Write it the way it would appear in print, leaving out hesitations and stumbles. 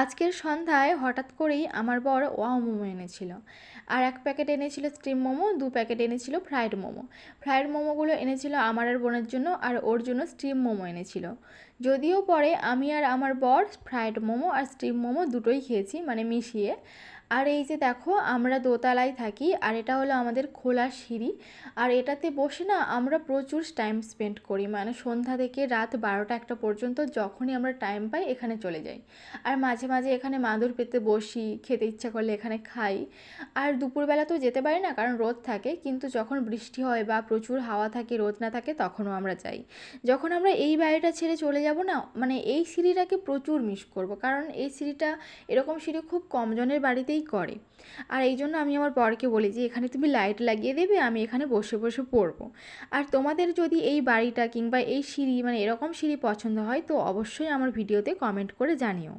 আজকের সন্ধ্যায় হঠাৎ করেই আমার বর ওয়াও মোমো এনেছিল। আর এক প্যাকেট এনেছিল স্টিম মোমো, 2 প্যাকেট এনেছিল ফ্রাইড মোমো। ফ্রাইড মোমোগুলো এনেছিল আমার আর বোনের জন্য, আর ওর জন্য স্টিম মোমো এনেছিল। যদিও পরে আমি আর আমার বর ফ্রাইড মোমো আর স্টিম মোমো দুটোই খেয়েছি, মানে মিশিয়ে। আর এই যে দেখো, আমরা দোতলায় থাকি আর এটা হলো আমাদের খোলা সিঁড়ি। আর এটাতে বসে না আমরা প্রচুর টাইম স্পেন্ড করি, মানে সন্ধ্যা থেকে রাত 12টা 1টা পর্যন্ত যখনই আমরা টাইম পাই এখানে চলে যাই। আর মাঝে মাঝে এখানে মাদুর পেতে বসি, খেতে ইচ্ছা করলে এখানে খাই। আর দুপুরবেলা তো যেতে পারি না কারণ রোদ থাকে, কিন্তু যখন বৃষ্টি হয় বা প্রচুর হাওয়া থাকে, রোদ না থাকে, তখনও আমরা যাই। যখন আমরা এই বাড়িটা ছেড়ে চলে যাব না, মানে এই সিঁড়িটাকে প্রচুর মিস করব, কারণ এই সিঁড়িটা, এরকম সিঁড়ি খুব কম জনের বাড়িতেই করে। আর এই জন্য আমি আমার বরকে বলি যে এখানে তুমি লাইট লাগিয়ে দেবে, আমি এখানে বসে বসে পড়বো। আর তোমাদের যদি এই বাড়িটা কিংবা এই সিঁড়ি, মানে এরকম সিঁড়ি পছন্দ হয় তো অবশ্যই আমার ভিডিওতে কমেন্ট করে জানিও।